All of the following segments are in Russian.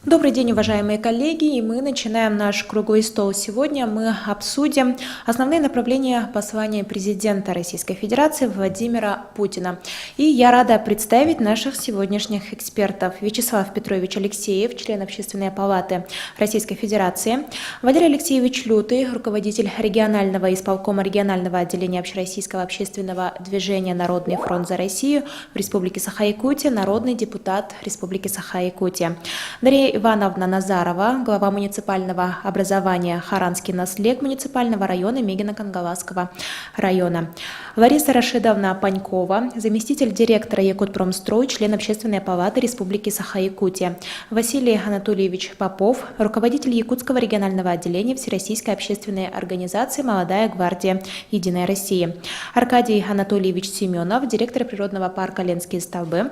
Добрый день, уважаемые коллеги, и мы начинаем наш круглый стол. Сегодня мы обсудим основные направления послания президента Российской Федерации Владимира Путина. И я рада представить наших сегодняшних экспертов. Вячеслав Петрович Алексеев, член Общественной палаты Российской Федерации, Валерий Алексеевич Лютый, руководитель регионального исполкома регионального отделения общероссийского общественного движения «Народный фронт за Россию» в Республике Саха-Якутия, народный депутат Республики Саха-Якутия. Дарья Ивановна Назарова, глава муниципального образования Харанский наслег муниципального района Мегино-Кангаласского района. Лариса Рашидовна Панькова, заместитель директора Якутпромстрой, член Общественной палаты Республики Саха-Якутия. Василий Анатольевич Попов, руководитель Якутского регионального отделения Всероссийской общественной организации «Молодая гвардия Единой России». Аркадий Анатольевич Семенов, директор природного парка Ленские столбы.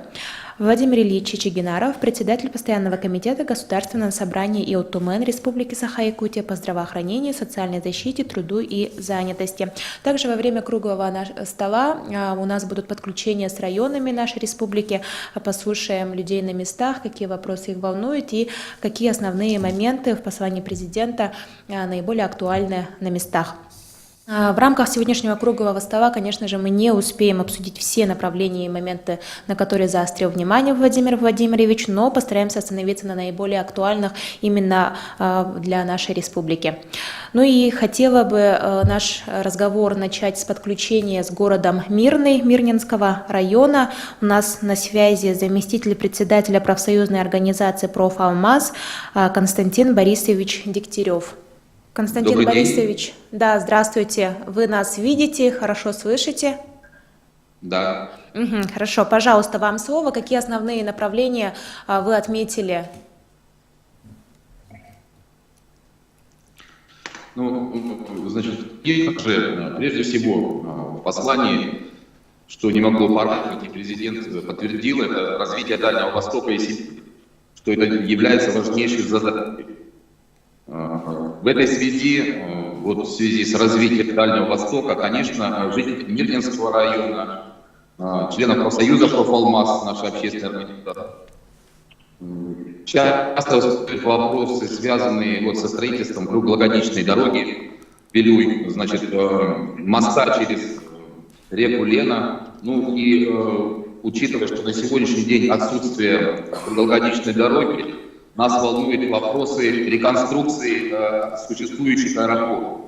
Владимир Ильич Чичигинаров, председатель постоянного комитета Государственного собрания ИОТУМЭН Республики Саха-Якутия по здравоохранению, социальной защите, труду и занятости. Также во время круглого стола у нас будут подключения с районами нашей республики. Послушаем людей на местах, какие вопросы их волнуют и какие основные моменты в послании президента наиболее актуальны на местах. В рамках сегодняшнего круглого стола, конечно же, мы не успеем обсудить все направления и моменты, на которые заострил внимание Владимир Владимирович, но постараемся остановиться на наиболее актуальных именно для нашей республики. Ну и хотела бы наш разговор начать с подключения с городом Мирный Мирнинского района. У нас на связи заместитель председателя профсоюзной организации «Профалмаз» Константин Борисович Дегтярев. Константин Добрый Борисович, день. да, здравствуйте. Вы нас видите, хорошо слышите? Да. Хорошо, пожалуйста, вам слово. Какие основные направления вы отметили? Значит, прежде всего, в послании, что не могло порадовать, и президент подтвердил, это развитие Дальнего Востока и Сибири, что это является важнейшей задачей. В этой связи, в связи с развитием Дальнего Востока, конечно, жители Мирнинского района, членов профсоюза «Профалмаз», нашей общественной организации, часто выступают вопросы, связанные со строительством круглогодичной дороги Белюй, моста через реку Лена. Учитывая, что на сегодняшний день отсутствие круглогодичной дороги, нас волнуют вопросы реконструкции существующих аэропортов.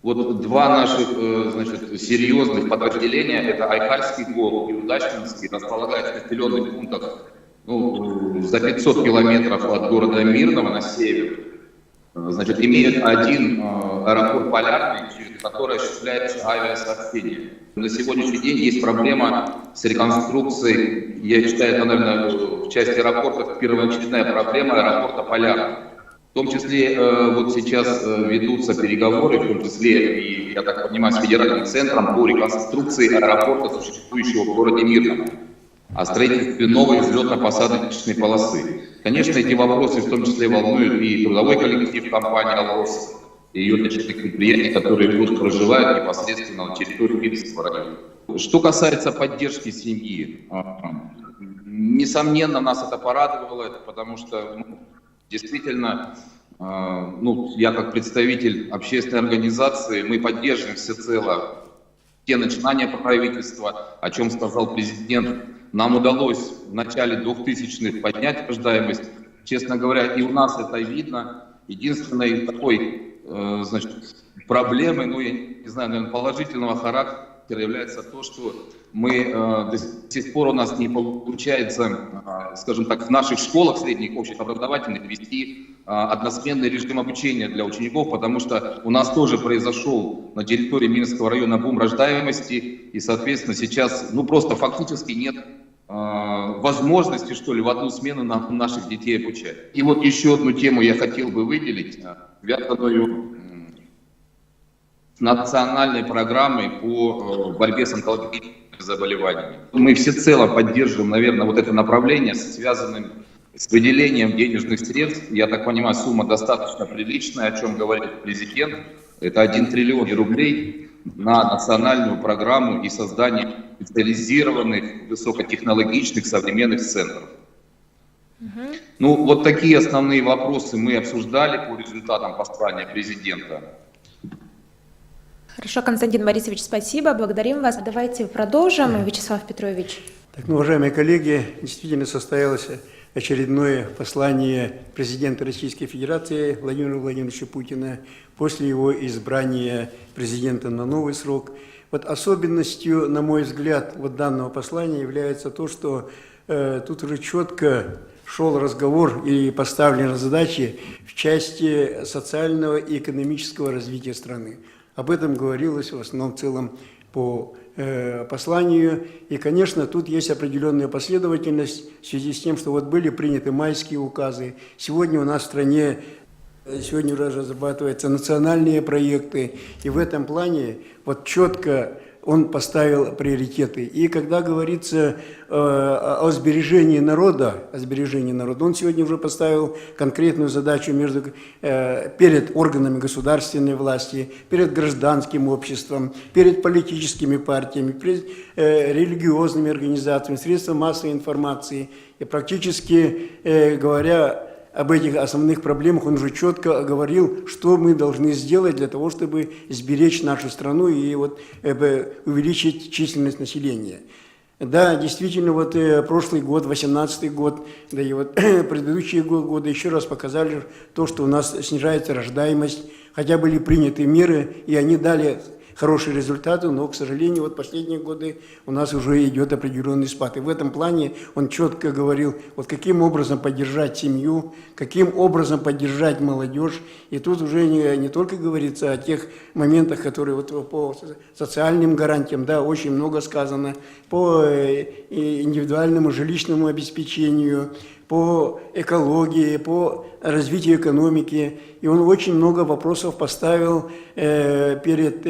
Два наших серьезных подразделения, это Айхальский город и Удачнинский, располагаются в населенных пунктах за 500 километров от города Мирного на север. Имеют один аэропорт Полярный, через который осуществляется авиасообщение. На сегодняшний день есть проблема с реконструкцией, я считаю, это, наверное, в части аэропортов первоочередная проблема аэропорта Полярный. В том числе сейчас ведутся переговоры, в том числе, и, я так понимаю, с федеральным центром по реконструкции аэропорта, существующего в городе Мирном, о строительстве новой взлетно-посадочной полосы. Конечно, эти вопросы в том числе волнуют и трудовой коллектив компании «Алрос», и ее дочерних предприятий, которые тут проживают непосредственно на территории Мирнинского района. Что касается поддержки семьи, несомненно, нас это порадовало, потому что действительно, я как представитель общественной организации, мы поддерживаем всецело те начинания правительства, о чем сказал президент. Нам удалось в начале 2000-х поднять рождаемость. Честно говоря, и у нас это видно. Единственной такой проблемой, я не знаю, наверное, положительного характера является то, что мы до сих пор у нас не получается, в наших школах средних общеобразовательных вести односменный режим обучения для учеников, потому что у нас тоже произошел на территории Мирнинского района бум рождаемости, и, соответственно, сейчас просто фактически нет возможности, в одну смену наших детей обучать. И еще одну тему я хотел бы выделить, связанную с национальной программой по борьбе с онкологическими заболеваниями. Мы всецело поддерживаем, наверное, это направление, связанным с выделением денежных средств. Я так понимаю, сумма достаточно приличная, о чем говорит президент. Это 1 триллион рублей на национальную программу и создание специализированных, высокотехнологичных, современных центров. Ну, вот такие основные вопросы мы обсуждали по результатам послания президента. Хорошо, Константин Борисович, спасибо, благодарим вас. Давайте продолжим, Вячеслав Петрович. Так, уважаемые коллеги, действительно состоялось очередное послание президента Российской Федерации Владимира Владимировича Путина после его избрания президента на новый срок. Вот особенностью, на мой взгляд, вот данного послания является то, что тут уже четко шел разговор и поставлены задачи в части социального и экономического развития страны. Об этом говорилось в основном в целом по посланию. И, конечно, тут есть определенная последовательность в связи с тем, что вот были приняты майские указы. Сегодня у нас в стране сегодня уже разрабатываются национальные проекты. И в этом плане вот четко он поставил приоритеты. И когда говорится о сбережении народа, он сегодня уже поставил конкретную задачу перед органами государственной власти, перед гражданским обществом, перед политическими партиями, перед религиозными организациями, средствами массовой информации. И практически говоря об этих основных проблемах, он уже четко говорил, что мы должны сделать для того, чтобы сберечь нашу страну и вот, увеличить численность населения. Да, действительно, вот прошлый год, 2018 год, да и вот предыдущие годы еще раз показали то, что у нас снижается рождаемость, хотя были приняты меры, и они дали хорошие результаты, но, к сожалению, вот последние годы у нас уже идет определенный спад. И в этом плане он четко говорил, вот каким образом поддержать семью, каким образом поддержать молодежь. И тут уже не только говорится о тех моментах, которые вот по социальным гарантиям, да, очень много сказано, по индивидуальному жилищному обеспечению, по экологии, по развитию экономики. И он очень много вопросов поставил перед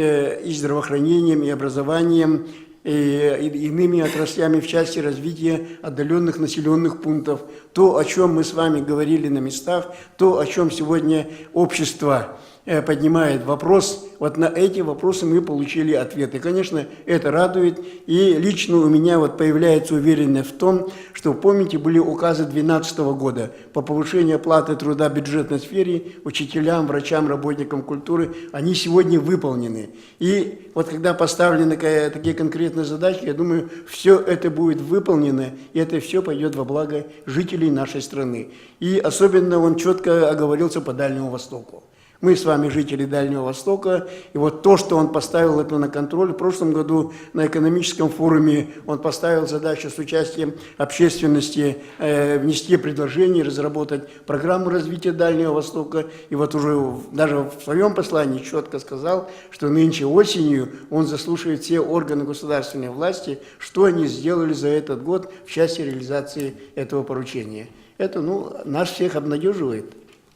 и здравоохранением, и образованием, и иными отраслями в части развития отдаленных населенных пунктов. То, о чем мы с вами говорили на местах, то, о чем сегодня общество поднимает вопрос, вот на эти вопросы мы получили ответы. Конечно, это радует, и лично у меня вот появляется уверенность в том, что, помните, были указы 2012 года по повышению оплаты труда в бюджетной сфере учителям, врачам, работникам культуры, они сегодня выполнены. И вот когда поставлены такие конкретные задачи, я думаю, все это будет выполнено, и это все пойдет во благо жителей нашей страны. И особенно он четко оговорился по Дальнему Востоку. Мы с вами жители Дальнего Востока, и вот то, что он поставил это на контроль, в прошлом году на экономическом форуме он поставил задачу с участием общественности внести предложение, разработать программу развития Дальнего Востока, и вот уже даже в своем послании четко сказал, что нынче осенью он заслушает все органы государственной власти, что они сделали за этот год в части реализации этого поручения. Это, нас всех обнадеживает.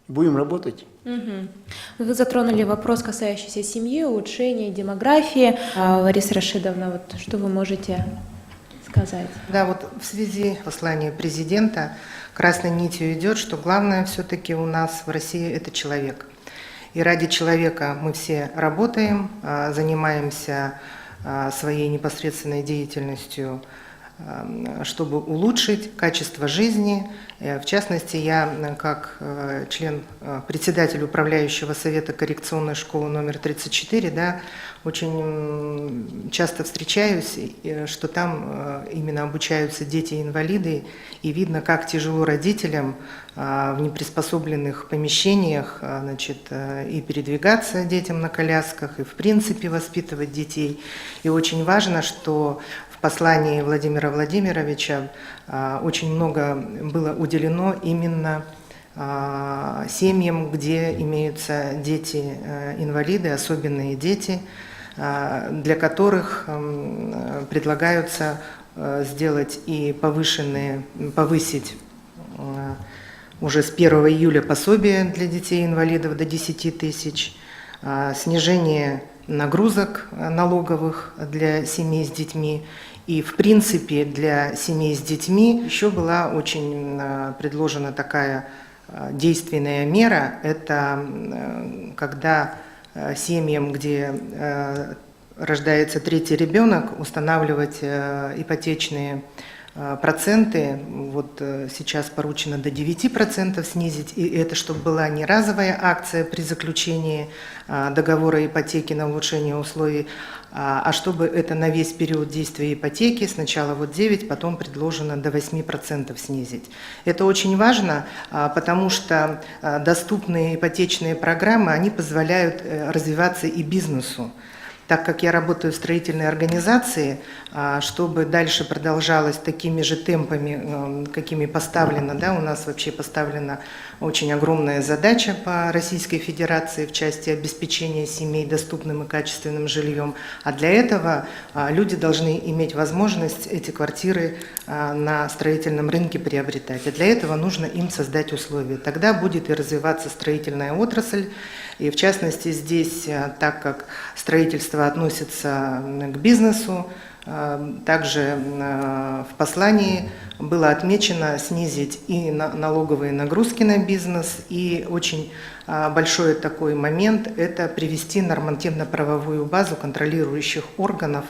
Будем работать. Вы затронули вопрос, касающийся семьи, улучшения демографии. Лариса Рашидовна, вот что вы можете сказать? Да, вот в связи с посланием президента красной нитью идет, что главное все-таки у нас в России – это человек. И ради человека мы все работаем, занимаемся своей непосредственной деятельностью, чтобы улучшить качество жизни. В частности, я как председатель управляющего совета коррекционной школы номер 34, да, очень часто встречаюсь, что там именно обучаются дети-инвалиды, и видно, как тяжело родителям в неприспособленных помещениях, и передвигаться детям на колясках, и в принципе воспитывать детей. И очень важно, что в послании Владимира Владимировича очень много было уделено именно семьям, где имеются дети-инвалиды, особенные дети, для которых предлагаются сделать и повысить уже с 1 июля пособие для детей-инвалидов до 10 тысяч, снижение нагрузок налоговых для семей с детьми. И, в принципе, для семей с детьми еще была очень предложена такая действенная мера. Это когда семьям, где рождается третий ребенок, устанавливать ипотечные проценты, вот сейчас поручено до 9% снизить, и это чтобы была не разовая акция при заключении договора ипотеки на улучшение условий, а чтобы это на весь период действия ипотеки, сначала вот 9, потом предложено до 8% снизить. Это очень важно, потому что доступные ипотечные программы, они позволяют развиваться и бизнесу. Так как я работаю в строительной организации, чтобы дальше продолжалось такими же темпами, какими поставлено, да, у нас вообще поставлена очень огромная задача по Российской Федерации в части обеспечения семей доступным и качественным жильем. А для этого люди должны иметь возможность эти квартиры на строительном рынке приобретать. А для этого нужно им создать условия. Тогда будет и развиваться строительная отрасль. И в частности здесь, так как строительство относится к бизнесу, также в послании было отмечено снизить и налоговые нагрузки на бизнес, и очень большой такой момент – это привести нормативно-правовую базу контролирующих органов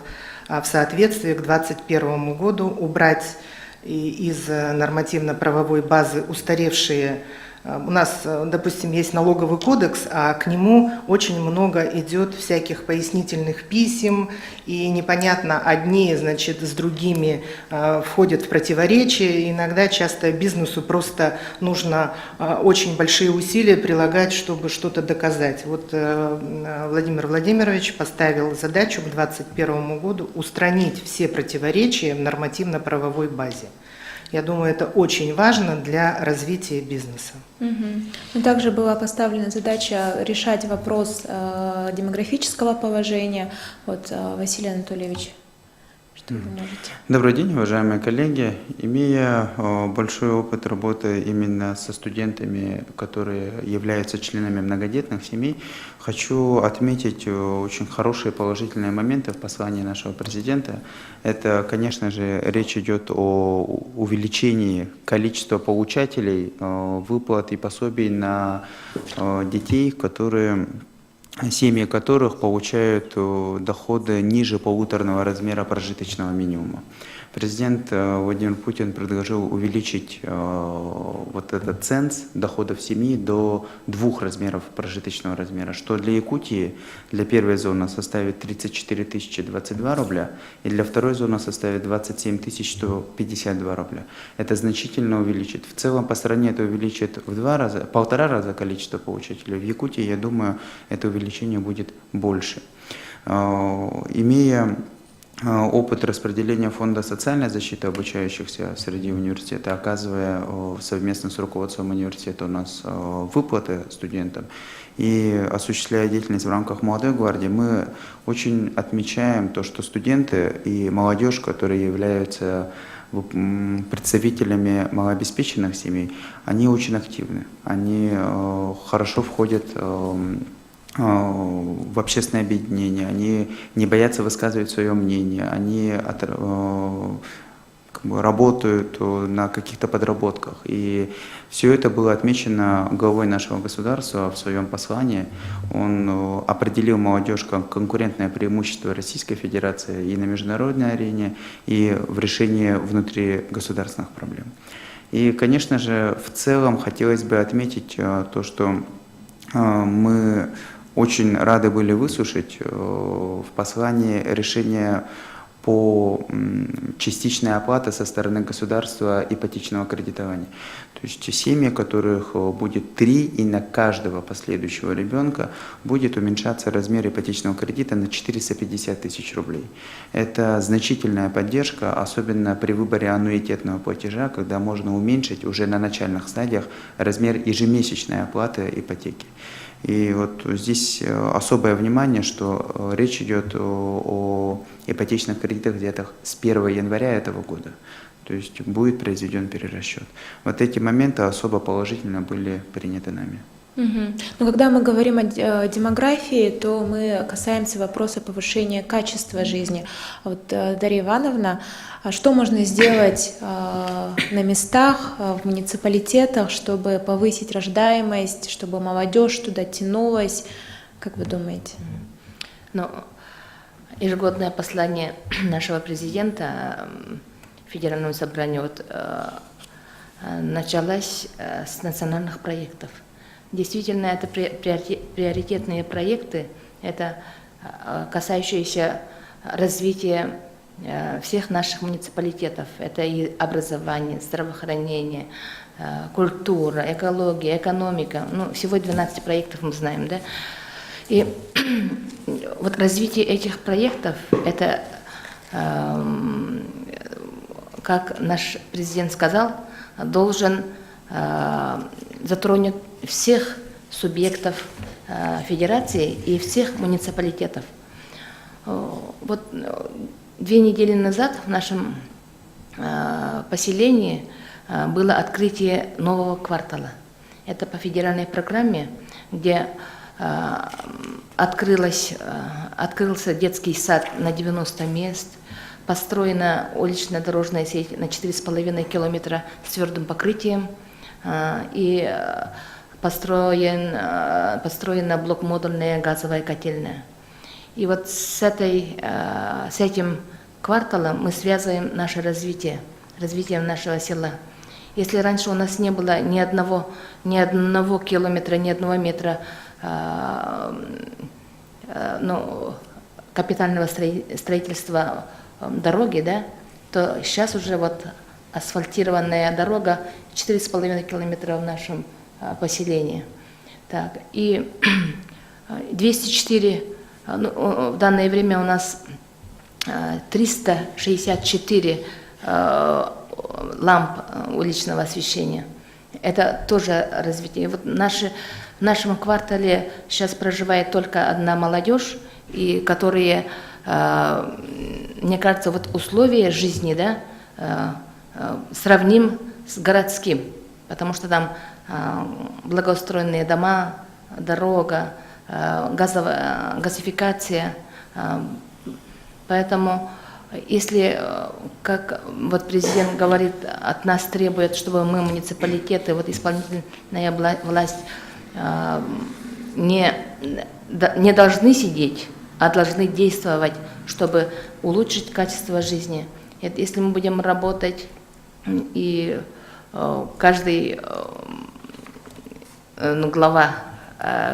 в соответствии к 2021 году, убрать из нормативно-правовой базы устаревшие. У нас, допустим, есть налоговый кодекс, а к нему очень много идет всяких пояснительных писем, и непонятно, одни, значит, с другими входят в противоречие. И иногда часто бизнесу просто нужно очень большие усилия прилагать, чтобы что-то доказать. Вот Владимир Владимирович поставил задачу к 2021 году устранить все противоречия в нормативно-правовой базе. Я думаю, это очень важно для развития бизнеса. Но также была поставлена задача решать вопрос демографического положения. Вот, Василий Анатольевич, что вы можете? Добрый день, уважаемые коллеги. Имея большой опыт работы именно со студентами, которые являются членами многодетных семей, хочу отметить очень хорошие положительные моменты в послании нашего президента. Это, конечно же, речь идет о увеличении количества получателей выплат и пособий на детей, семьи которых получают доходы ниже полуторного размера прожиточного минимума. Президент Владимир Путин предложил увеличить вот этот ценз доходов семьи до 2 размеров прожиточного размера, что для Якутии, для первой зоны составит 34 022 рубля, и для второй зоны составит 27 152 рубля. Это значительно увеличит. В целом по стране это увеличит в 1,5 раза количество получателей. В Якутии, я думаю, это увеличение будет больше. Имея опыт распределения фонда социальной защиты обучающихся среди университета, оказывая совместно с руководством университета у нас выплаты студентам и осуществляя деятельность в рамках молодой гвардии, мы очень отмечаем то, что студенты и молодежь, которые являются представителями малообеспеченных семей, они очень активны, они хорошо входят в общественное объединение, они не боятся высказывать свое мнение, они работают на каких-то подработках. И все это было отмечено главой нашего государства в своем послании. Он определил молодежь как конкурентное преимущество Российской Федерации и на международной арене, и в решении внутригосударственных проблем. И, конечно же, в целом хотелось бы отметить то, что мы очень рады были выслушать в послании решение по частичной оплате со стороны государства ипотечного кредитования. То есть семьи, у которых будет 3, и на каждого последующего ребенка будет уменьшаться размер ипотечного кредита на 450 000 рублей. Это значительная поддержка, особенно при выборе аннуитетного платежа, когда можно уменьшить уже на начальных стадиях размер ежемесячной оплаты ипотеки. И вот здесь особое внимание, что речь идет о ипотечных кредитах где-то с 1 января этого года. То есть будет произведен перерасчет. Вот эти моменты особо положительно были приняты нами. Но когда мы говорим о демографии, то мы касаемся вопроса повышения качества жизни. Вот, Дарья Ивановна, что можно сделать на местах, в муниципалитетах, чтобы повысить рождаемость, чтобы молодежь туда тянулась? Как вы думаете? Ежегодное послание нашего президента федеральному собранию началась с национальных проектов. Действительно, это приоритетные проекты, это касающиеся развития всех наших муниципалитетов. Это и образование, здравоохранение, культура, экология, экономика. Ну, всего 12 проектов мы знаем, да? И вот развитие этих проектов, это, как наш президент сказал, должен затронуть всех субъектов федерации и всех муниципалитетов. Вот 2 недели назад в нашем поселении было открытие нового квартала. Это по федеральной программе, где открылся детский сад на 90 мест, построена уличная дорожная сеть на 4,5 километра с твердым покрытием и построена блок-модульная газовая котельная. И вот с этим кварталом мы связываем наше развитие нашего села. Если раньше у нас не было ни одного километра, ни одного метра капитального строительства дороги, да, то сейчас уже вот асфальтированная дорога 4,5 километра в нашем поселении. Так, и 204, в данное время у нас 364 ламп уличного освещения. Это тоже развитие. Вот в нашем квартале сейчас проживает только одна молодежь, и которые, мне кажется, вот условия жизни, да, сравним с городским, потому что там благоустроенные дома, дорога, газификация. Поэтому, если, как вот президент говорит, от нас требует, чтобы мы, муниципалитеты, вот исполнительная власть, не должны сидеть, а должны действовать, чтобы улучшить качество жизни. Если мы будем работать, и каждый глава,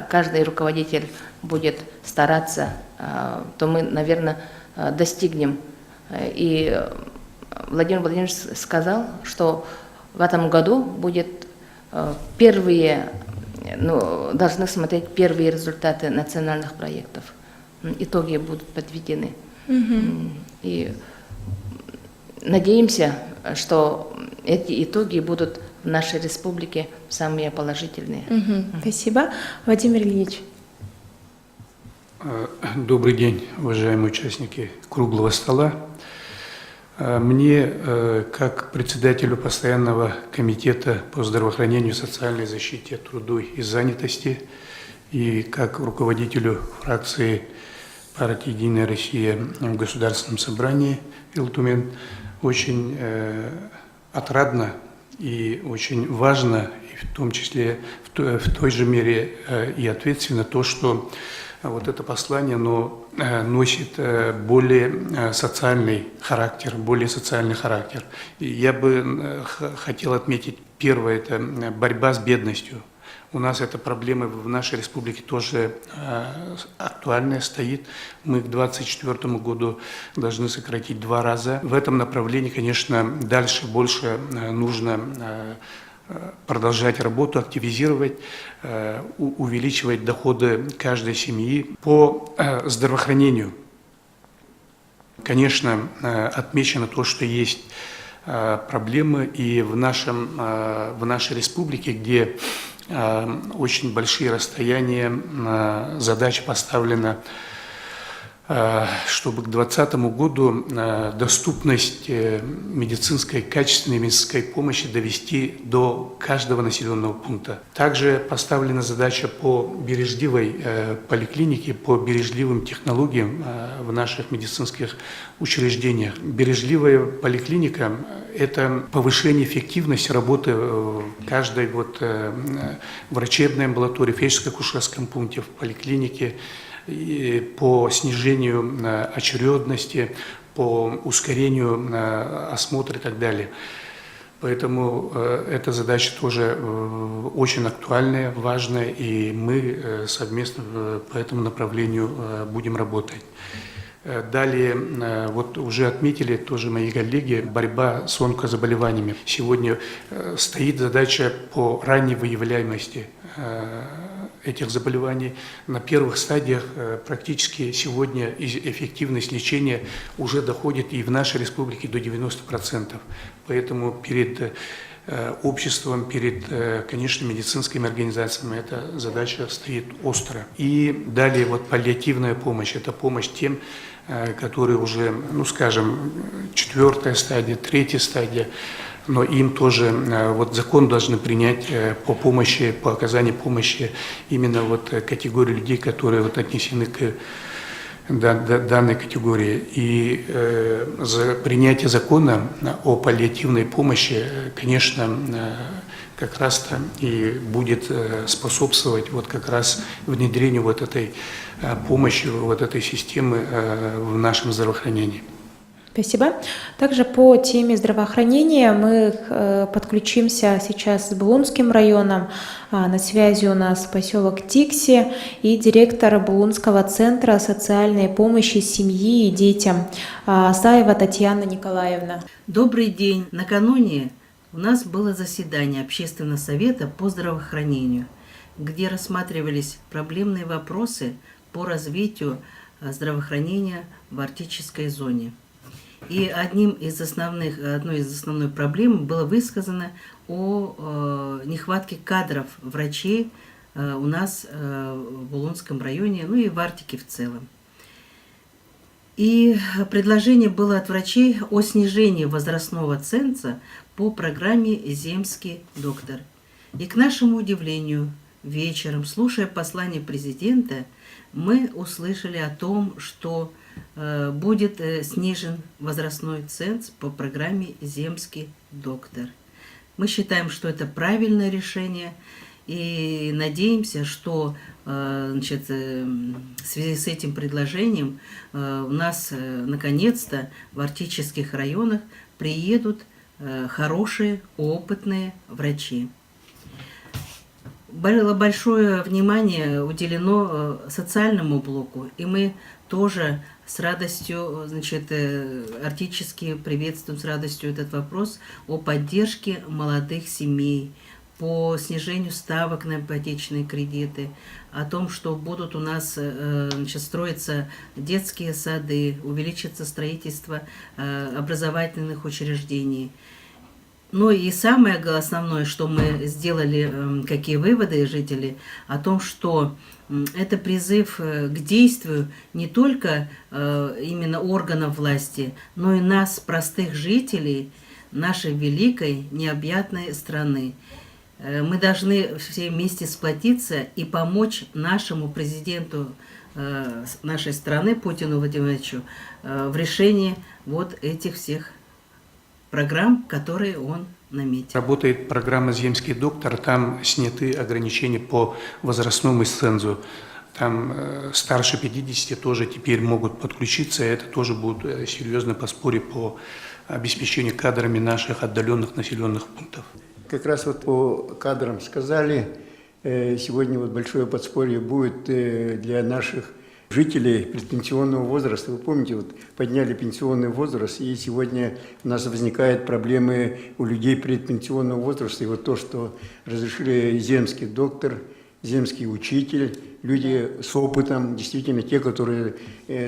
каждый руководитель будет стараться, то мы, наверное, достигнем. И Владимир Владимирович сказал, что в этом году будет должны смотреть первые результаты национальных проектов. Итоги будут подведены. И надеемся, что эти итоги будут в нашей республике самые положительные. Спасибо. Владимир Ильич. Добрый день, уважаемые участники круглого стола. Мне, как председателю постоянного комитета по здравоохранению, социальной защите, труду и занятости, и как руководителю фракции партии «Единая Россия» в Государственном собрании Илтумен, очень отрадно и очень важно, и в том числе в той же мере и ответственно то, что вот это послание, оно носит более социальный характер. И я бы хотел отметить первое, это борьба с бедностью. У нас эта проблема в нашей республике тоже актуальная стоит. Мы к 2024 году должны сократить 2 раза. В этом направлении, конечно, дальше больше нужно продолжать работу, активизировать, увеличивать доходы каждой семьи. По здравоохранению, конечно, отмечено то, что есть проблемы и в нашей республике, где очень большие расстояния, задача поставлена, чтобы к 2020 году доступность качественной медицинской помощи довести до каждого населенного пункта. Также поставлена задача по бережливой поликлинике, по бережливым технологиям в наших медицинских учреждениях. Бережливая поликлиника – это повышение эффективности работы каждой врачебной амбулатории, в фельдшерско-акушерском пункте, в поликлинике, и по снижению очередности, по ускорению осмотра и так далее. Поэтому эта задача тоже очень актуальная, важная, и мы совместно по этому направлению будем работать. Далее, вот уже отметили тоже мои коллеги, борьба с онкозаболеваниями. Сегодня стоит задача по ранней выявляемости этих заболеваний. На первых стадиях практически сегодня эффективность лечения уже доходит и в нашей республике до 90%. Поэтому перед обществом, перед, конечно, медицинскими организациями эта задача стоит остро. И далее вот паллиативная помощь. Это помощь тем, которые уже, ну скажем, 4-я стадия, 3-я стадия, но им тоже вот закон должны принять по помощи, по оказанию помощи именно вот категории людей, которые вот отнесены к данной категории. И за принятие закона о паллиативной помощи, конечно, как раз-то и будет способствовать вот как раз внедрению вот этой помощи, вот этой системы в нашем здравоохранении. Спасибо. Также по теме здравоохранения мы подключимся сейчас с Булунским районом. На связи у нас поселок Тикси и директор Булунского центра социальной помощи семьи и детям Асаева Татьяна Николаевна. Добрый день. Накануне у нас было заседание Общественного совета по здравоохранению, где рассматривались проблемные вопросы по развитию здравоохранения в арктической зоне. И одной из основных проблем было высказано о нехватке кадров врачей у нас в Булунском районе, ну и в Арктике в целом. И предложение было от врачей о снижении возрастного ценза по программе «Земский доктор». И к нашему удивлению, вечером, слушая послание президента, мы услышали о том, что будет снижен возрастной ценз по программе «Земский доктор». Мы считаем, что это правильное решение и надеемся, что в связи с этим предложением у нас наконец-то в арктических районах приедут хорошие, опытные врачи. Большое внимание уделено социальному блоку, и мы тоже с радостью, арктически приветствуем с радостью этот вопрос о поддержке молодых семей, по снижению ставок на ипотечные кредиты, о том, что будут у нас строиться детские сады, увеличится строительство образовательных учреждений. Ну и самое основное, что мы сделали, какие выводы жители, о том, что это призыв к действию не только именно органов власти, но и нас, простых жителей нашей великой необъятной страны. Мы должны все вместе сплотиться и помочь нашему президенту нашей страны, Путину Владимировичу, в решении вот этих всех программ, которые он наметил. Работает программа «Земский доктор», там сняты ограничения по возрастному цензу. Там старше 50 тоже теперь могут подключиться, и это тоже будет серьезное подспорье по обеспечению кадрами наших отдаленных населенных пунктов. Как раз вот по кадрам сказали, сегодня вот большое подспорье будет для наших жителей предпенсионного возраста. Вы помните, вот подняли пенсионный возраст, и сегодня у нас возникают проблемы у людей предпенсионного возраста. И вот то, что разрешили земский доктор, земский учитель, люди с опытом, действительно те, которые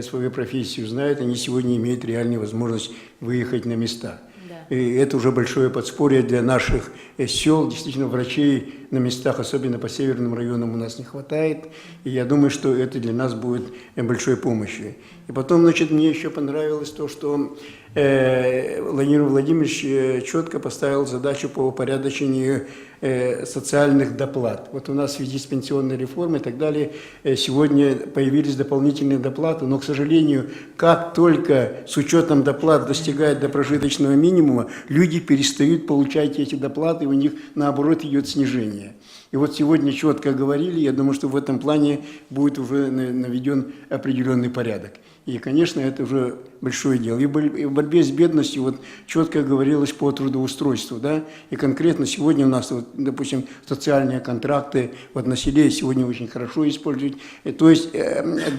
свою профессию знают, они сегодня имеют реальную возможность выехать на места. И это уже большое подспорье для наших сел. Действительно, врачей на местах, особенно по северным районам, у нас не хватает. И я думаю, что это для нас будет большой помощью. И потом, мне еще понравилось то, что Владимир Владимирович четко поставил задачу по упорядочению социальных доплат. Вот у нас в связи с пенсионной реформой и так далее сегодня появились дополнительные доплаты, но, к сожалению, как только с учетом доплат достигает до прожиточного минимума, люди перестают получать эти доплаты, и у них, наоборот, идет снижение. И вот сегодня четко говорили, я думаю, что в этом плане будет уже наведен определенный порядок. И, конечно, это уже большое дело. И в борьбе с бедностью вот четко говорилось по трудоустройству, да, и конкретно сегодня у нас, вот, допустим, социальные контракты вот на селе сегодня очень хорошо используют, то есть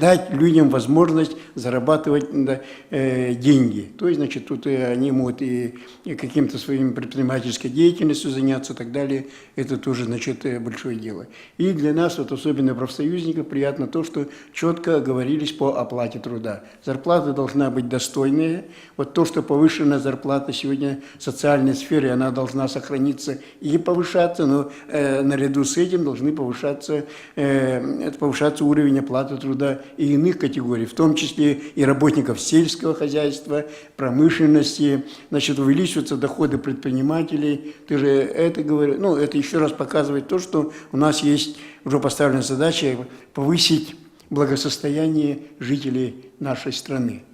дать людям возможность зарабатывать деньги, то есть, значит, тут они могут и каким-то своим предпринимательской деятельностью заняться и так далее, это тоже, значит, большое дело. И для нас, вот особенно профсоюзников, приятно то, что четко говорились по оплате труда. Зарплата должна быть достойная. Вот то, что повышенная зарплата сегодня в социальной сфере, она должна сохраниться и повышаться, но наряду с этим должны повышаться уровень оплаты труда и иных категорий, в том числе и работников сельского хозяйства, промышленности, значит, увеличиваются доходы предпринимателей. Ты же это говоришь, ну, это еще раз показывает то, что у нас есть уже поставленная задача повысить благосостояние жителей нашей страны.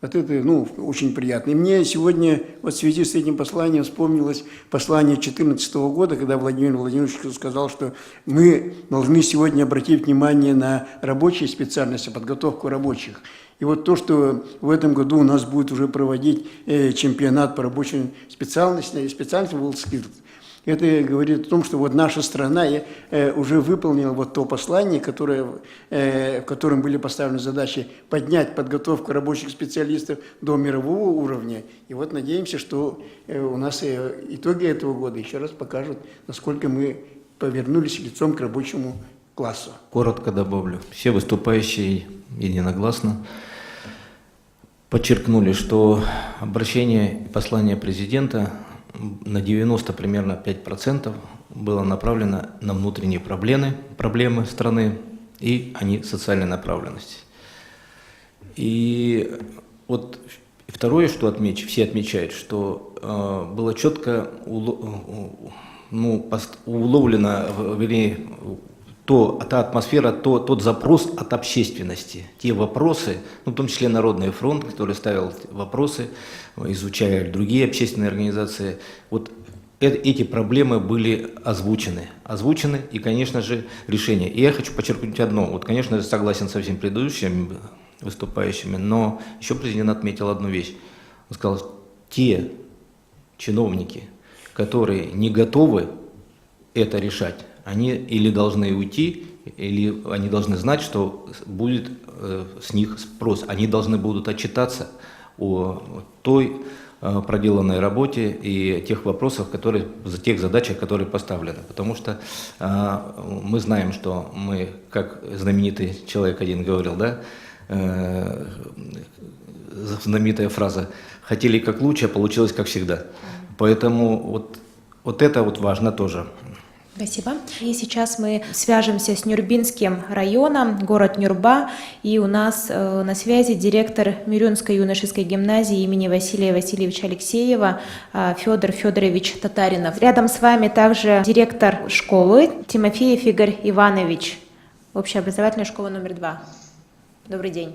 Вот это, ну, очень приятно. И мне сегодня, вот в связи с этим посланием, вспомнилось послание 2014 года, когда Владимир Владимирович сказал, что мы должны сегодня обратить внимание на рабочие специальности, подготовку рабочих. И вот то, что в этом году у нас будет уже проводить чемпионат по рабочим специальностям, WorldSkills, это говорит о том, что вот наша страна уже выполнила вот то послание, в котором были поставлены задачи поднять подготовку рабочих специалистов до мирового уровня. И вот надеемся, что у нас итоги этого года еще раз покажут, насколько мы повернулись лицом к рабочему классу. Коротко добавлю. Все выступающие единогласно подчеркнули, что обращение и послание президента на 90 примерно 5% было направлено на внутренние проблемы страны, и они социальной направленности. И вот второе, что все отмечают, что было четко уловлено, вернее, та атмосфера, тот запрос от общественности, те вопросы, ну, в том числе Народный фронт, который ставил вопросы, изучая другие общественные организации, вот эти проблемы были озвучены, и, конечно же, решения. И я хочу подчеркнуть одно, вот, конечно же, согласен со всеми предыдущими выступающими, но еще президент отметил одну вещь. Он сказал, те чиновники, которые не готовы это решать, они или должны уйти, или они должны знать, что будет с них спрос. Они должны будут отчитаться о той проделанной работе и тех вопросах, тех задачах, которые поставлены. Потому что мы знаем, что мы, как знаменитый человек один говорил, да, знаменитая фраза «хотели как лучше, а получилось как всегда». Поэтому вот это вот важно тоже. Спасибо. И сейчас мы свяжемся с Нюрбинским районом, город Нюрба, и у нас на связи директор Мирюнской юношеской гимназии имени Василия Васильевича Алексеева Федор Федорович Татаринов. Рядом с вами также директор школы Тимофеев Игорь Иванович, общеобразовательная школа номер 2. Добрый день.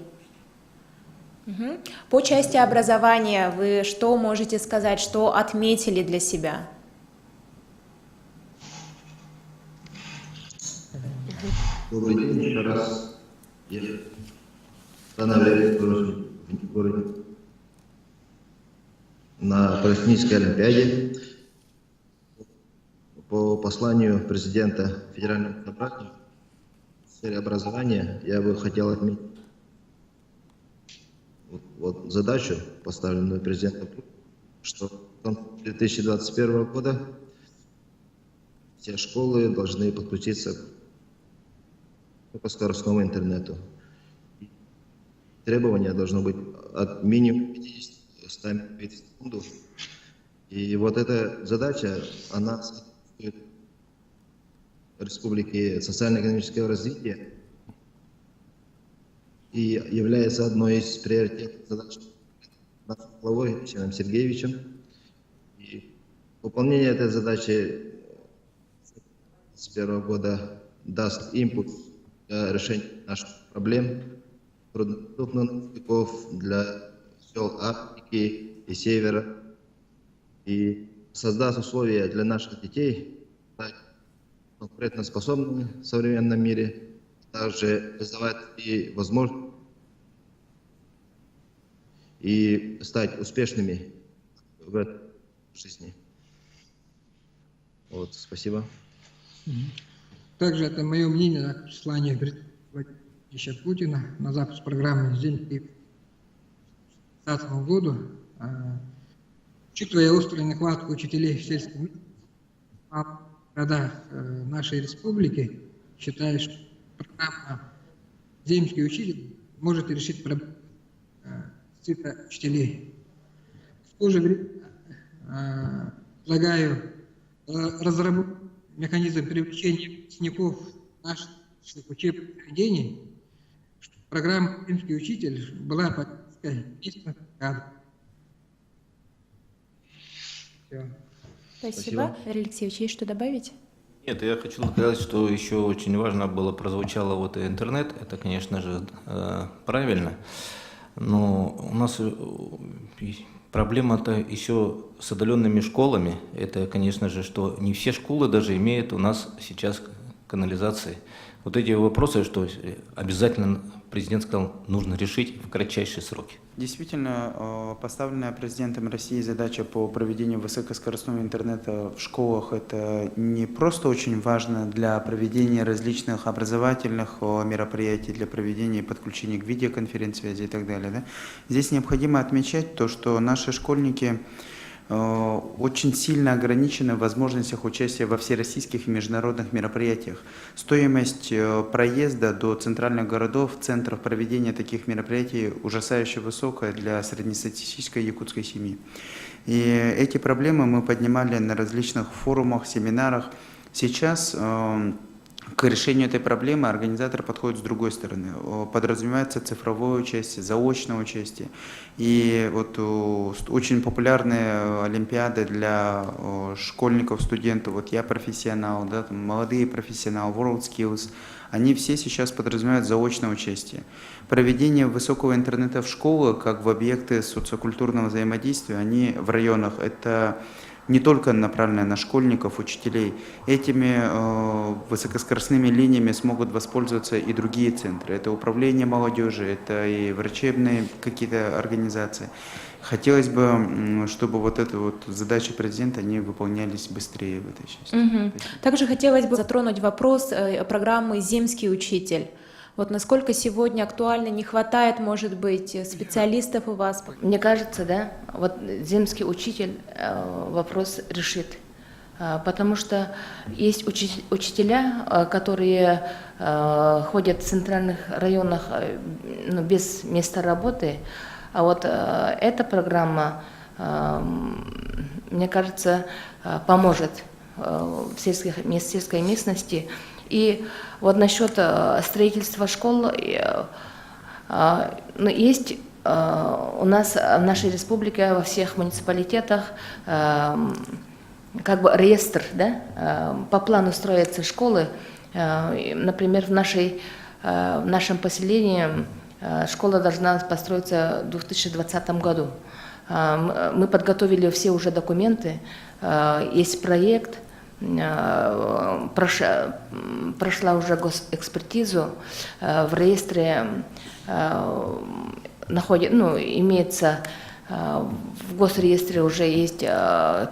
По части образования вы что можете сказать, что отметили для себя? Добрый день, еще раз. Я в городе на Палестинской Олимпиаде. По посланию президента Федерального собрания в сфере образования я бы хотел отметить вот задачу, поставленную президентом, что в 2021 года все школы должны подключиться по скоростному интернету. Требование должно быть от минимум 50-100 Мбит в секунду. И вот эта задача, она соответствует Республике социально-экономического развития и является одной из приоритетных задач нашим главой Алексеем Сергеевичем. И выполнение этой задачи с 2021 года даст импульс для решения наших проблем, труднодоступных для сел Африки и Севера, и создаст условия для наших детей стать конкурентоспособными в современном мире, также создавать и возможность и стать успешными в этой жизни. Вот, спасибо. Также это мое мнение на послание Владимира Путина на запуск программы «Земли» к 2020 году. Учитывая острую нехватку учителей в сельском городах нашей республики, считаю, что программа «Земский учитель» может решить проблему дефицита учителей. В то же время предлагаю разработать механизм привлечения выпускников наших учебных заведений, чтобы программа «Земский учитель» была поддержкой местных кадров. Все. Спасибо. Валерий Алексеевич, есть что добавить? Нет, я хочу сказать, что еще очень важно было, прозвучало вот интернет, это, конечно же, правильно, но у нас проблема-то еще с отдаленными школами, это, конечно же, что не все школы даже имеют у нас сейчас канализации. Вот эти вопросы, что обязательно президент сказал, нужно решить в кратчайшие сроки. Действительно, поставленная президентом России задача по проведению высокоскоростного интернета в школах – это не просто очень важно для проведения различных образовательных мероприятий, для проведения подключения к видеоконференц-связи и так далее. Да? Здесь необходимо отмечать то, что наши школьники очень сильно ограничены в возможностях участия во всероссийских и международных мероприятиях. Стоимость проезда до центральных городов, центров проведения таких мероприятий ужасающе высокая для среднестатистической якутской семьи. И эти проблемы мы поднимали на различных форумах, семинарах. Сейчас к решению этой проблемы организатор подходит с другой стороны. Подразумевается цифровое участие, заочное участие. И вот очень популярные олимпиады для школьников, студентов, вот я профессионал, да, там молодые профессионалы, WorldSkills, они все сейчас подразумевают заочное участие. Проведение высокого интернета в школах, как в объекты социокультурного взаимодействия, они в районах, это не только направленная на школьников, учителей. Этими высокоскоростными линиями смогут воспользоваться и другие центры. Это управление молодежи, это и врачебные какие-то организации. Хотелось бы, чтобы вот эти вот задачи президента, они выполнялись быстрее в этой части. Также хотелось бы затронуть вопрос программы «Земский учитель». Вот насколько сегодня актуально, не хватает, может быть, специалистов у вас? Мне кажется, да, вот земский учитель вопрос решит, потому что есть учителя, которые ходят в центральных районах без места работы, а вот эта программа, мне кажется, поможет в сельской местности. И вот насчет строительства школ, есть у нас в нашей республике во всех муниципалитетах как бы реестр, да, по плану строятся школы. Например, в нашем поселении школа должна построиться в 2020 году. Мы подготовили все уже документы, есть проект. Прошла уже госэкспертизу, в реестре имеется, в госреестре уже есть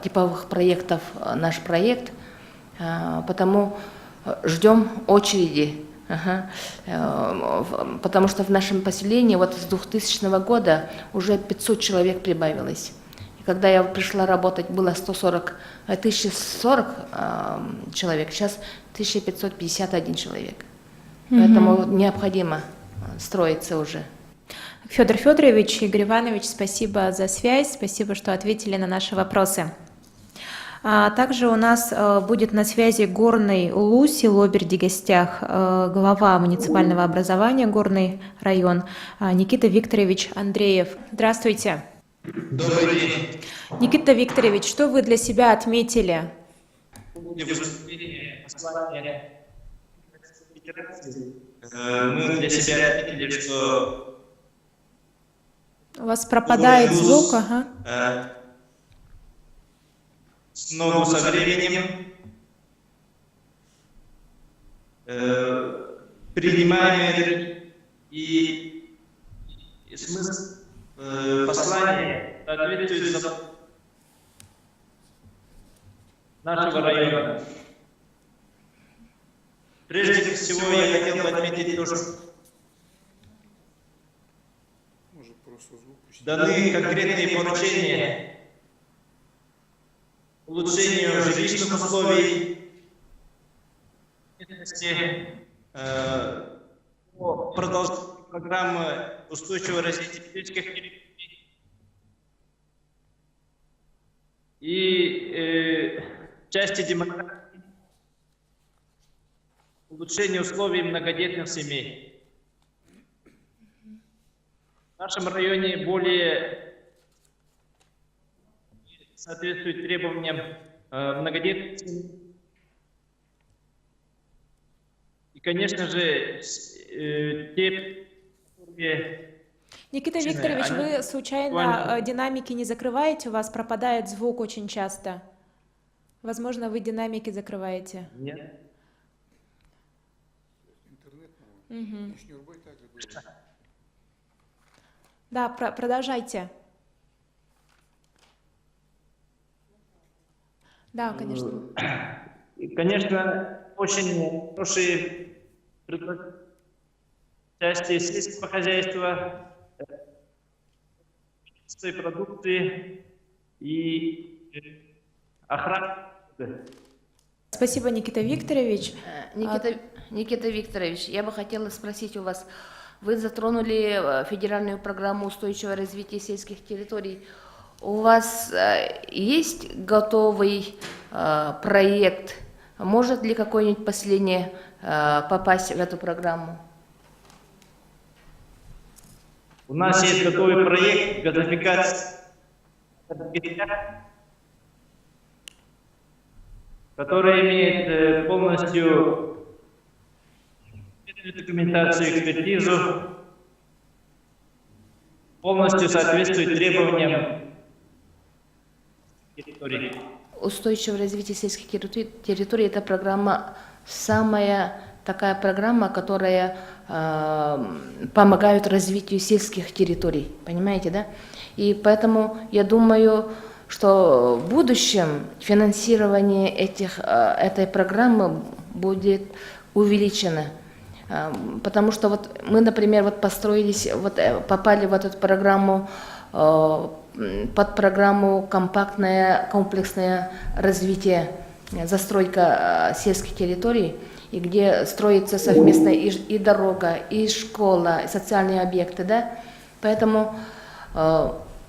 типовых проектов наш проект, потому ждем очереди. Потому что в нашем поселении вот с 2000 года уже 500 человек прибавилось. Когда я пришла работать, было 1040 человек, сейчас 1551 человек. Поэтому необходимо строиться уже. Федор Федорович, Игорь Иванович, спасибо за связь, спасибо, что ответили на наши вопросы. Также у нас будет на связи Горный Улу, село Бердигостях, глава муниципального образования Горный район Никита Викторович Андреев. Здравствуйте. Добрый день. Никита Викторович, что вы для себя отметили? Мы для себя отметили, что У вас пропадает звук, с ногу со временем принимаем это и смысл послание соответствует нашего района. Прежде всего, я хотел бы отметить то, что даны конкретные поручения улучшению жилищных условий, продолжению программы устойчивого развития сельских территорий и в части демографии, улучшение условий многодетных семей. В нашем районе более соответствует требованиям многодетных семей. И, конечно же, те, которые... Никита Викторович, вы случайно динамики не закрываете? У вас пропадает звук очень часто. Возможно, вы динамики закрываете. Нет. Угу. Да, продолжайте. Да, конечно. И, конечно, очень хорошие части сельского хозяйства, продукции и охраны. Спасибо, Никита Викторович. Никита Викторович, я бы хотела спросить у вас, вы затронули федеральную программу устойчивого развития сельских территорий. У вас есть готовый проект? Может ли какое-нибудь поселение попасть в эту программу? У нас есть готовый проект газификации, который имеет полностью документацию, экспертизу, полностью соответствует требованиям территории. Устойчивое развитие сельских территорий – это программа, самая такая программа, которая помогает развитию сельских территорий, понимаете, да? И поэтому я думаю, что в будущем финансирование этой программы будет увеличено. Потому что вот мы, например, вот построились, вот попали в эту программу, под программу «Компактное комплексное развитие, застройка сельских территорий», и где строится совместно и дорога, и школа, и социальные объекты, да? Поэтому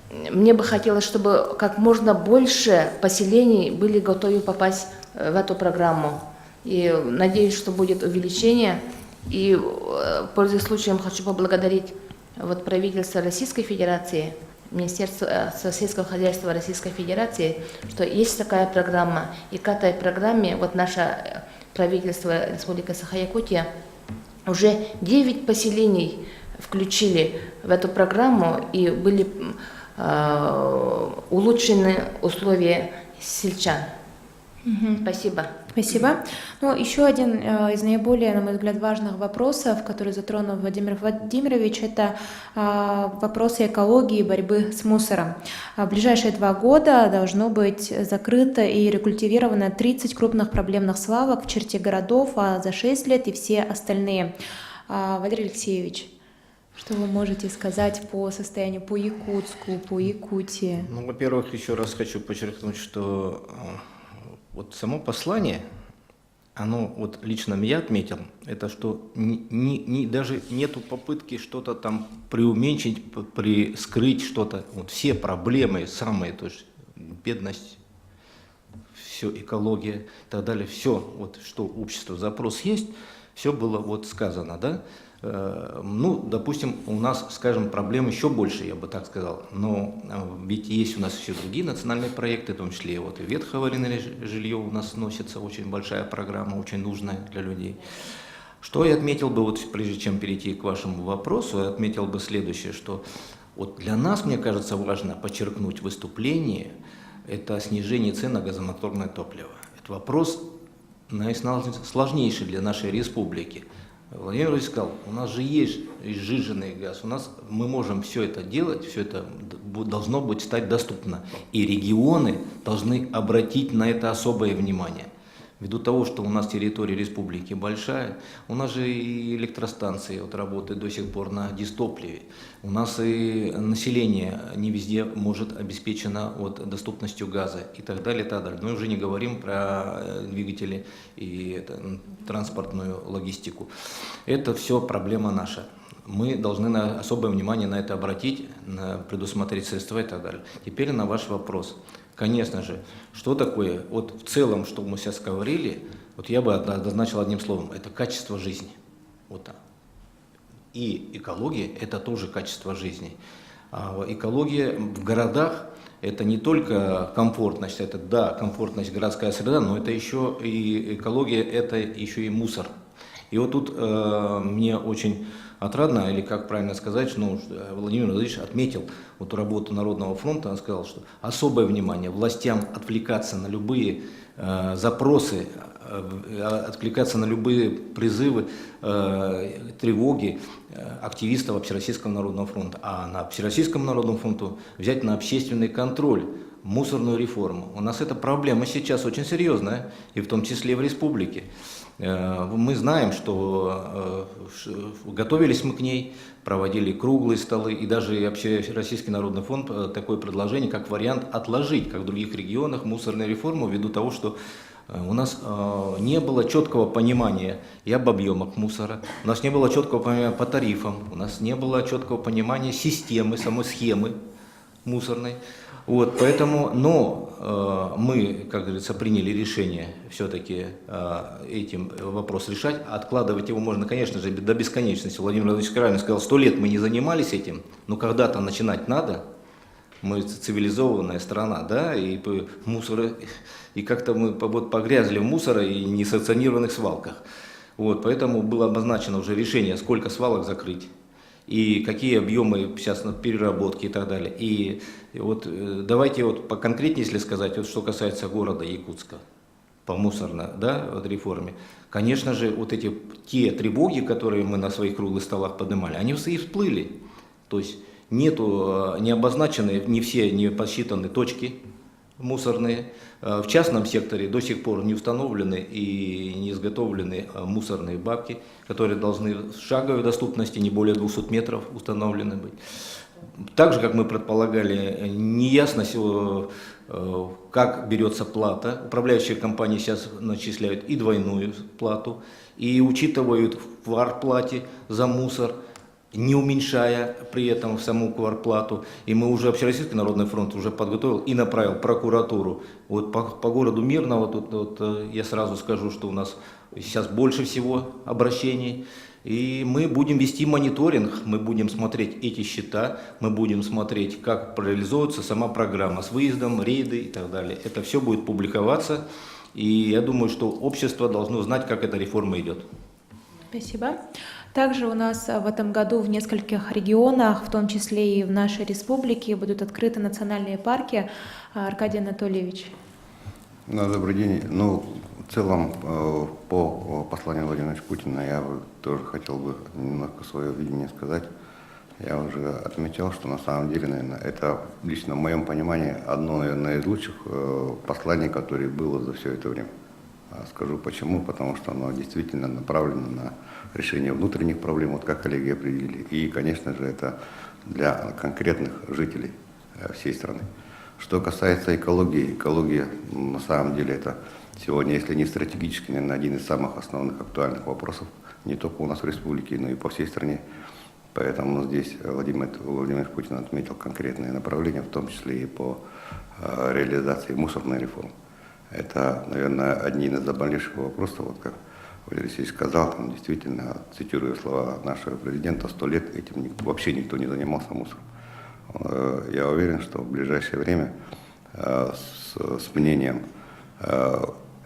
мне бы хотелось, чтобы как можно больше поселений были готовы попасть в эту программу. И надеюсь, что будет увеличение. И, пользуясь случаем, хочу поблагодарить вот правительство Российской Федерации, Министерство сельского хозяйства Российской Федерации, что есть такая программа. И к этой программе вот наше правительство Республики Саха-Якутия уже 9 поселений включили в эту программу, и были улучшены условия сельчан. Спасибо. Спасибо. Ну, еще один из наиболее, на мой взгляд, важных вопросов, который затронул Владимир Владимирович, это вопросы экологии и борьбы с мусором. В ближайшие 2 года должно быть закрыто и рекультивировано 30 крупных проблемных свалок в черте городов, а за 6 лет и все остальные. Валерий Алексеевич, что вы можете сказать по состоянию по Якутску, по Якутии? Ну, во-первых, еще раз хочу подчеркнуть, что вот само послание, оно вот лично я отметил, это что даже нету попытки что-то там преуменьшить, скрыть что-то. Вот все проблемы самые, то есть бедность, все экология и так далее, все, вот что общество запрос есть, все было вот сказано, да. Ну, допустим, у нас, скажем, проблем еще больше, я бы так сказал, но ведь есть у нас еще другие национальные проекты, в том числе вот и ветхоаварийное жилье у нас носится, очень большая программа, очень нужная для людей. Что я отметил бы, вот прежде чем перейти к вашему вопросу, я отметил бы следующее, что вот для нас, мне кажется, важно подчеркнуть выступление, это снижение цен на газомоторное топливо. Это вопрос наисложнейший для нашей республики. Владимир Владимирович сказал, у нас же есть сжиженный газ, мы можем все это делать, все это должно быть стать доступно. И регионы должны обратить на это особое внимание. Ввиду того, что у нас территория республики большая, у нас же и электростанции работают до сих пор на дистопливе. У нас и население не везде может обеспечено доступностью газа и так далее, и так далее. Мы уже не говорим про двигатели и транспортную логистику. Это все проблема наша. Мы должны особое внимание на это обратить, предусмотреть средства и так далее. Теперь на ваш вопрос. Конечно же, что такое, в целом, что мы сейчас говорили, я бы обозначил одним словом, это качество жизни. И экология – это тоже качество жизни. А экология в городах – это не только комфортность, комфортность городская среда, но это еще и экология, это еще и мусор. И тут мне очень отрадно, или как правильно сказать, что Владимир Владимирович отметил работу Народного фронта, он сказал, что особое внимание властям отвлекаться на любые запросы, откликаться на любые призывы, тревоги активистов Общероссийского народного фронта, а на Общероссийском народном фронту взять на общественный контроль мусорную реформу. У нас эта проблема сейчас очень серьезная, и в том числе в республике. Мы знаем, что готовились мы к ней, проводили круглые столы, и даже Общероссийский народный фонд такое предложение, как вариант отложить, как в других регионах, мусорную реформу, ввиду того, что у нас не было четкого понимания и об объемах мусора, у нас не было четкого понимания по тарифам, у нас не было четкого понимания системы, самой схемы мусорной. Поэтому, мы, как говорится, приняли решение все-таки этим вопрос решать. Откладывать его можно, конечно же, до бесконечности. Владимир Владимирович правильно сказал, 100 лет мы не занимались этим, но когда-то начинать надо. Мы цивилизованная страна, и мусор, и как-то мы погрязли в мусоре и несанкционированных свалках. Поэтому было обозначено уже решение, сколько свалок закрыть. И какие объемы сейчас на переработки и так далее. И давайте поконкретнее, если сказать, что касается города Якутска, по мусорной реформе. Конечно же, те тревоги, которые мы на своих круглых столах поднимали, они и всплыли. То есть не обозначены не все не посчитаны точки мусорные. В частном секторе до сих пор не установлены и не изготовлены мусорные баки, которые должны в шаговой доступности не более 200 метров установлены быть. Так же, как мы предполагали, неясно, как берется плата. Управляющие компании сейчас начисляют и двойную плату, и учитывают в квартплате за мусор, не уменьшая при этом саму квартплату. И мы уже, Общероссийский народный фронт уже подготовил и направил прокуратуру. По городу Мирного, я сразу скажу, что у нас сейчас больше всего обращений. И мы будем вести мониторинг, мы будем смотреть эти счета, мы будем смотреть, как реализуется сама программа с выездом, рейды и так далее. Это все будет публиковаться. И я думаю, что общество должно знать, как эта реформа идет. Спасибо. Также у нас в этом году в нескольких регионах, в том числе и в нашей республике, будут открыты национальные парки. Аркадий Анатольевич. Добрый день. В целом, по посланию Владимира Владимировича Путина я тоже хотел бы немножко свое видение сказать. Я уже отмечал, что на самом деле, наверное, это лично в моем понимании одно, наверное, из лучших посланий, которое было за все это время. Скажу почему, потому что оно действительно направлено на решение внутренних проблем, как коллеги определили. И, конечно же, это для конкретных жителей всей страны. Что касается экологии, экология на самом деле это сегодня, если не стратегически, наверное, один из самых основных актуальных вопросов, не только у нас в республике, но и по всей стране. Поэтому здесь Владимир Владимирович Путин отметил конкретные направления, в том числе и по реализации мусорной реформы. Это, наверное, одни из заболевших вопросов, как Валерий Алексеевич сказал, действительно, цитируя слова нашего президента, 100 лет этим вообще никто не занимался мусором. Я уверен, что в ближайшее время с мнением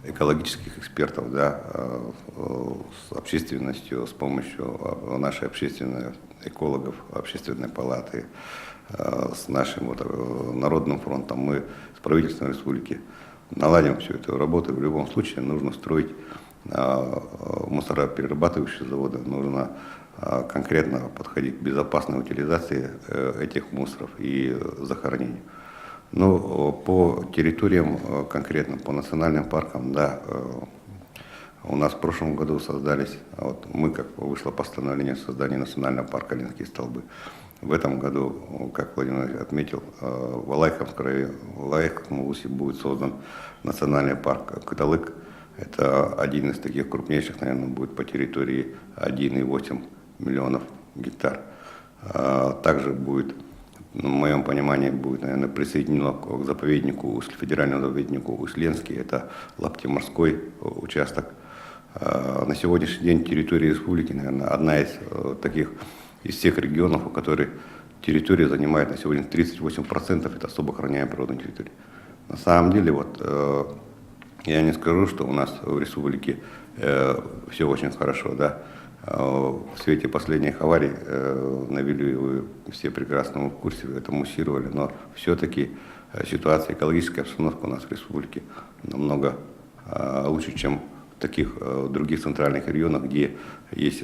экологических экспертов, с общественностью, с помощью нашей общественной экологов, общественной палаты, с нашим Народным фронтом, мы с правительством республики наладим всю эту работу. В любом случае нужно строить мусороперерабатывающие заводы, нужно конкретно подходить к безопасной утилизации этих мусоров и захоронению. Но по территориям, конкретно по национальным паркам, да, у нас в прошлом году создались, вот мы, как вышло постановление о создании национального парка Ленинские столбы. В этом году, как Владимир отметил, в Алайском крае, в Алайском улусе будет создан национальный парк Кыталык. Это один из таких крупнейших, наверное, будет по территории 1,8 миллионов гектар. Также будет, в моем понимании, будет, наверное, присоединено к заповеднику, федеральному заповеднику Усть-Ленский, это Лаптеморской участок. На сегодняшний день территория республики, наверное, одна из таких, из всех регионов, у которых территория занимает на сегодня 38%, это особо охраняемая природная территория. На самом деле, вот, я не скажу, что у нас в республике все очень хорошо, да. В свете последних аварий, навели вы все прекрасно в курсе, вы это муссировали, но все-таки ситуация, экологическая обстановка у нас в республике намного лучше, чем в таких других центральных регионах, где есть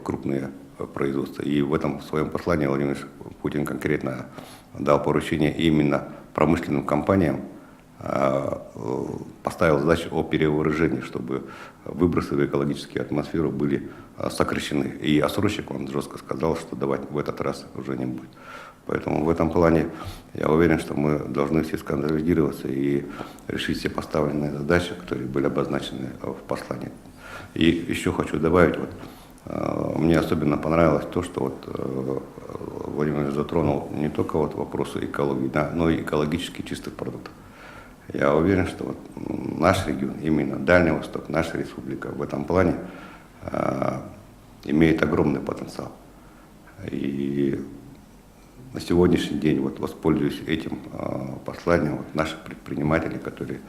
крупные производства. И в этом своем послании Владимир Путин конкретно дал поручение именно промышленным компаниям, поставил задачу о перевооружении, чтобы выбросы в экологическую атмосферу были сокращены. И Осрочек, он жестко сказал, что давать в этот раз уже не будет. Поэтому в этом плане я уверен, что мы должны все сконсолидироваться и решить все поставленные задачи, которые были обозначены в послании. И еще хочу добавить, вот, мне особенно понравилось то, что вот, Владимир затронул не только вот вопросы экологии, да, но и экологически чистых продуктов. Я уверен, что вот наш регион, именно Дальний Восток, наша республика в этом плане имеет огромный потенциал. И на сегодняшний день, вот, воспользуюсь этим посланием, вот, наши предприниматели, которые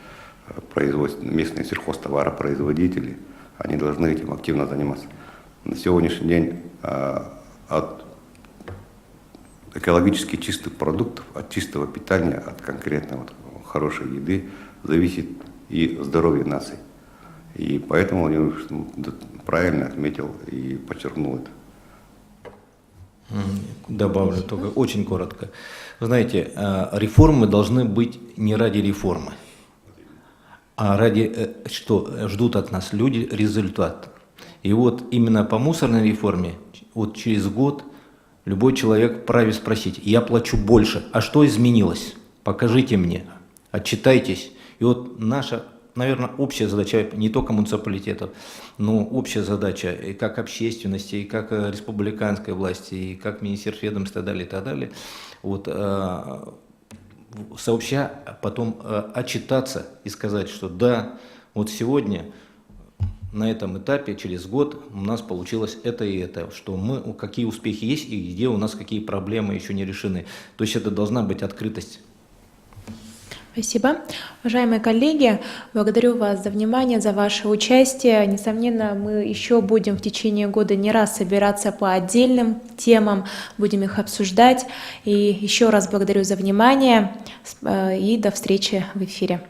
производят, местные сельхозтоваропроизводители, они должны этим активно заниматься. На сегодняшний день от экологически чистых продуктов, от чистого питания, от конкретно вот, хорошей еды зависит и здоровье нации. И поэтому Владимир правильно отметил и подчеркнул это. Добавлю только очень коротко. Вы знаете, реформы должны быть не ради реформы, а ради, что ждут от нас люди, результат. И вот именно по мусорной реформе, вот через год любой человек вправе спросить: я плачу больше, а что изменилось? Покажите мне, отчитайтесь. И вот наша, наверное, общая задача не только муниципалитетов, но общая задача и как общественности, и как республиканской власти, и как министерств, ведомств и так далее, вот, сообща потом отчитаться и сказать, что да, вот сегодня на этом этапе, через год у нас получилось это и это, что мы, какие успехи есть и где у нас какие проблемы еще не решены. То есть это должна быть открытость. Спасибо. Уважаемые коллеги, благодарю вас за внимание, за ваше участие. Несомненно, мы еще будем в течение года не раз собираться по отдельным темам, будем их обсуждать. И еще раз благодарю за внимание и до встречи в эфире.